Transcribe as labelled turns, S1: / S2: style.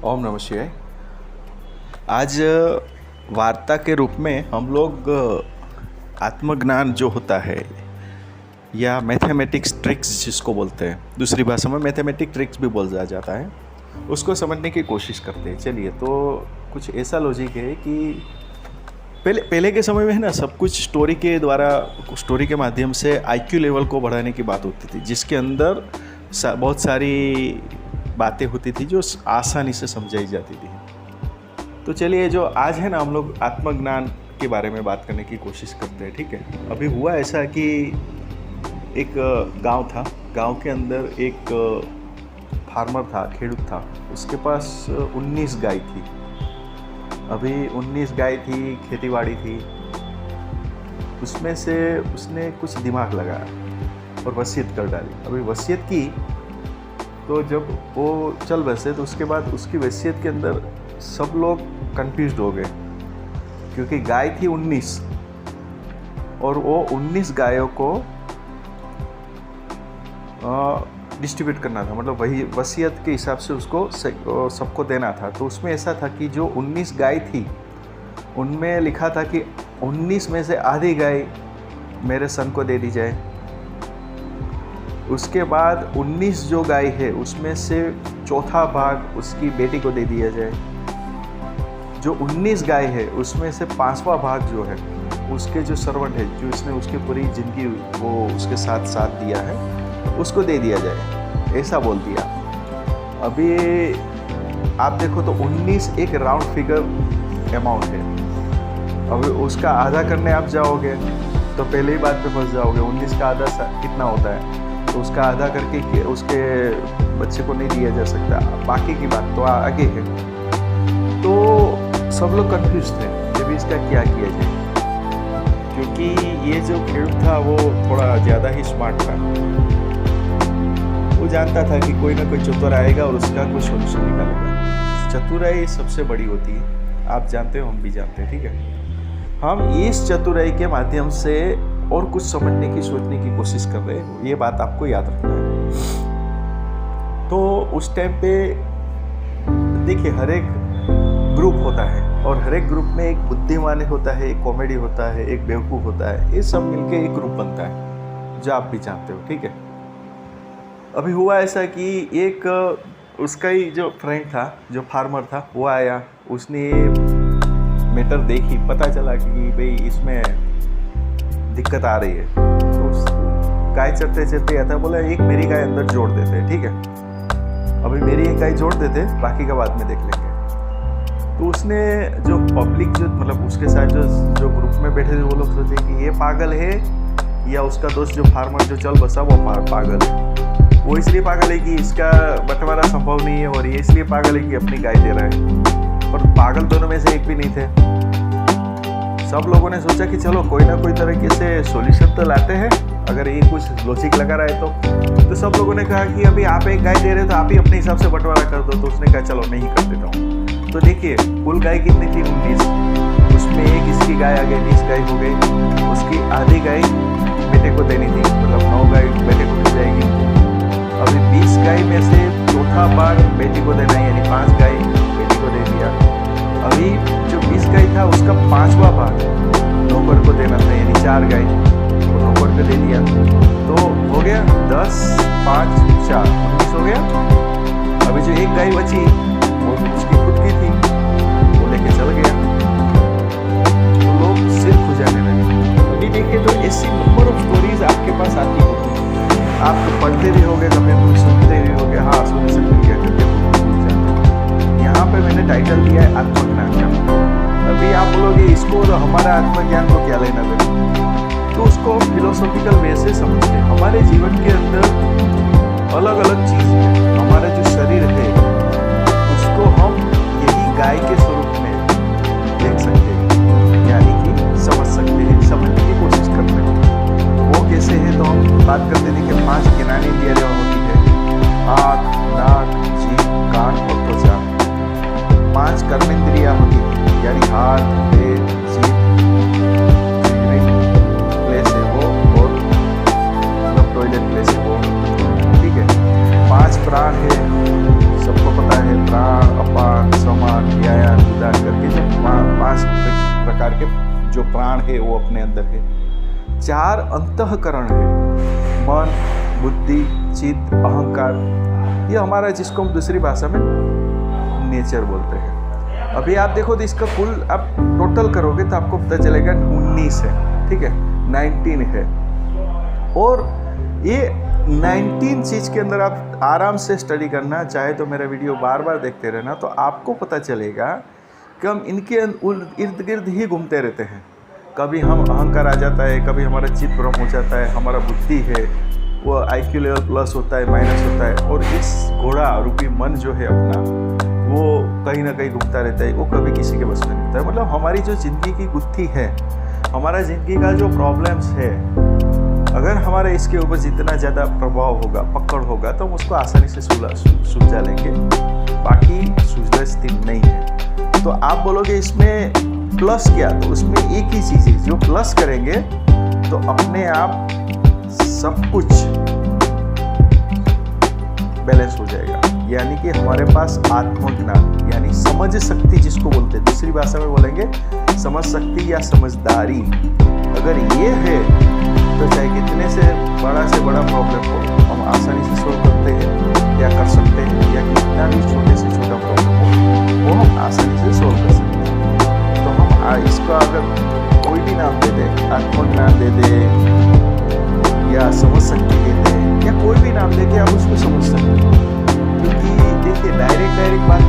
S1: ओम नमः शिवाय। आज वार्ता के रूप में हम लोग आत्मज्ञान जो होता है या मैथमेटिक्स ट्रिक्स जिसको बोलते हैं, दूसरी भाषा में मैथमेटिक ट्रिक्स भी बोला जाता है, उसको समझने की कोशिश करते हैं। चलिए, तो कुछ ऐसा लॉजिक है कि पहले के समय में है ना, सब कुछ स्टोरी के माध्यम से आईक्यू लेवल को बढ़ाने की बात होती थी, जिसके अंदर बहुत सारी बातें होती थी जो आसानी से समझाई जाती थी। तो चलिए, जो आज है ना, हम लोग आत्मज्ञान के बारे में बात करने की कोशिश करते हैं। ठीक है। अभी हुआ ऐसा कि एक गांव था। गांव के अंदर एक फार्मर था, खेडूत था। उसके पास 19 गाय थी। अभी 19 गाय थी, खेतीबाड़ी थी। उसमें से उसने कुछ दिमाग लगाया और वसीयत कर डाली। अभी वसीयत की तो जब वो चल बसे, तो उसके बाद उसकी वसीयत के अंदर सब लोग कंफ्यूज्ड हो गए, क्योंकि गाय थी 19 और वो 19 गायों को डिस्ट्रीब्यूट करना था। मतलब वही वसीयत के हिसाब से उसको सबको देना था। तो उसमें ऐसा था कि जो 19 गाय थी, उनमें लिखा था कि 19 में से आधी गाय मेरे सन को दे दी जाए। उसके बाद 19 जो गाय है, उसमें से चौथा भाग उसकी बेटी को दे दिया जाए। जो 19 गाय है, उसमें से 5वां भाग जो है, उसके जो सर्वेंट है, जो इसने उसकी पूरी जिंदगी वो उसके साथ दिया है, उसको दे दिया जाए। ऐसा बोल दिया। अभी आप देखो तो 19 एक राउंड फिगर अमाउंट है। अभी उसका आधा करने आप जाओगे तो पहले ही बात पे फंस जाओगे। 19 का आधा कितना होता है, तो उसका आधा करके उसके बच्चे को नहीं दिया जा सकता। बाकी की बात तो आगे है। तो सब लोग कंफ्यूज थे कि भी इसका क्या किया जाए, क्योंकि ये जो खेडूत था वो थोड़ा ज़्यादा ही स्मार्ट था। वो जानता था कि कोई ना कोई चतुर आएगा और उसका कुछ सोल्यूशन निकालेगा। चतुराई सबसे बड़ी होती है, आप जानते हो, हम भी जानते हैं। ठीक है। हम इस चतुराई के माध्यम से और कुछ समझने की, सोचने की कोशिश कर रहे हैं। ये बात आपको याद रखना है। तो उस टाइम पे देखिए, हर एक ग्रुप होता है और हर एक ग्रुप में एक बुद्धिमान होता है, एक कॉमेडी होता है, एक बेवकूफ़ होता है। ये सब मिलके एक ग्रुप बनता है, जो आप भी जानते हो। ठीक है। अभी हुआ ऐसा कि एक उसका ही जो फ्रेंड था, जो फार्मर था, वो आया। उसने मैटर देखी, पता चला कि भाई इसमें दिक्कत आ रही है। तो गाय चरते चरते आता, बोला एक मेरी गाय अंदर जोड़ देते। ठीक है। अभी मेरी एक गाय जोड़ देते, बाकी का बाद में देख लेंगे। तो उसने जो पब्लिक, जो मतलब उसके साथ जो ग्रुप में बैठे थे, वो लोग सोचे कि ये पागल है, या उसका दोस्त जो फार्मर जो चल बसा वो पागल है। वो इसलिए पागल है कि इसका बंटवारा संभव नहीं है, और ये इसलिए पागल है कि अपनी गाय दे रहा है। पर पागल दोनों में से एक भी नहीं थे। सब लोगों ने सोचा कि चलो कोई ना कोई तरीके से सॉल्यूशन तो लाते हैं, अगर ये कुछ लॉजिक लगा रहा है तो सब लोगों ने कहा कि अभी आप एक गाय दे रहे हो तो आप ही अपने हिसाब से बंटवारा कर दो। तो उसने कहा चलो मैं ही कर देता हूँ। तो देखिए, कुल गाय कितनी थी? 19। उसमें एक इसकी गाय आ गई, 20 गाय हो गई। उसकी आधी गाय बेटे को देनी थी, मतलब 9 गाय बेटे को मिल जाएगी। अभी 20 गाय में से चौथा भाग बेटी को देना है, यानी 5 गाय बेटी को दे दिया। अभी जो 20 गाय था, उसका 5वां भाग नौकर को देना था, यानी 4 गाय वो नौकर को दे दिया। तो हो गया 10, 5, 4, 19 हो गया। अभी जो एक गाय बची, वो उसकी खुद की थी, वो लेके चल गया। तो लोग सिर खुजाने लगे। अभी देखिए, तो ऐसी नंबर ऑफ स्टोरीज आपके पास आती होगी। आप तो पढ़ते भी होगे, कभी कुछ सुनते भी होगे। हाँ, सुनने से मिल गया करके यहाँ पे मैंने टाइटल दिया है आत्मज्ञान का। अभी आप बोलोगे इसको और हमारा आत्मज्ञान को क्या लेना देना, तो उसको फिलोसॉफिकल वे से समझते हैं। हमारे जीवन के अंदर अलग अलग चीज़ है। हमारा जो शरीर है, उसको हम यही गाय के स्वरूप में देख सकते हैं, यानी कि समझ सकते हैं, समझने की कोशिश करते हैं। वो कैसे है, तो हम बात करते थे कि 5 ज्ञानेंद्रियाँ होती है: आँख, नाक, जीभ, कान और त्वचा। 5 कर्मेंद्रियाँ होती है, यानी हाथ, पैर, जीभ, प्लेस है वो, और टॉयलेट प्लेस है वो। ठीक है। 5 प्राण है, प्राण है वो अपने अंदर है। 4 अंतःकरण है, मन, बुद्धि, चित्त, अहंकार। ये हमारा जिसको हम दूसरी भाषा में नेचर बोलते हैं। अभी आप देखो तो इसका कुल आप टोटल करोगे तो आपको पता चलेगा 19 है, ठीक है, 19 है। और ये 19 चीज़ के अंदर आप आराम से स्टडी करना चाहे तो मेरा वीडियो बार बार देखते रहना, तो आपको पता चलेगा कि हम इनके इर्द गिर्द ही घूमते रहते हैं। कभी हम अहंकार आ जाता है, कभी हमारा चित्त भ्रम हो जाता है, हमारा बुद्धि है वो IQ लेवल प्लस होता है, माइनस होता है, और इस घोड़ा रूपी मन जो है अपना वो कहीं ना कहीं घूमता रहता है, वो कभी किसी के बस में नहीं होता है। मतलब हमारी जो ज़िंदगी की गुत्थी है, हमारा ज़िंदगी का जो प्रॉब्लम्स है, अगर हमारा इसके ऊपर जितना ज़्यादा प्रभाव होगा, पकड़ होगा, तो हम उसको आसानी से सुलझा लेंगे। बाकी सुलझती नहीं है। तो आप बोलोगे इसमें प्लस क्या, तो उसमें एक ही चीज़ है, जो प्लस करेंगे तो अपने आप सब कुछ बैलेंस हो जाएगा। यानी कि हमारे पास आत्मज्ञान यानी समझ शक्ति जिसको बोलते हैं, दूसरी भाषा में बोलेंगे समझ शक्ति या समझदारी, अगर ये है तो चाहे कितने से बड़ा प्रॉब्लम हो हम आसानी से सोल्व करते हैं या कर सकते हैं, या कितना भी छोटे से छोटा प्रॉब्लम हो वो हम आसानी से सोल्व कर सकते हैं। तो हम इसको अगर कोई भी नाम दे दें, आत्मज्ञान दे दें या समझ शक्ति दे दें या कोई भी नाम दे के आप उसको समझ सकते हैं। क्योंकि देखिए डायरेक्ट बात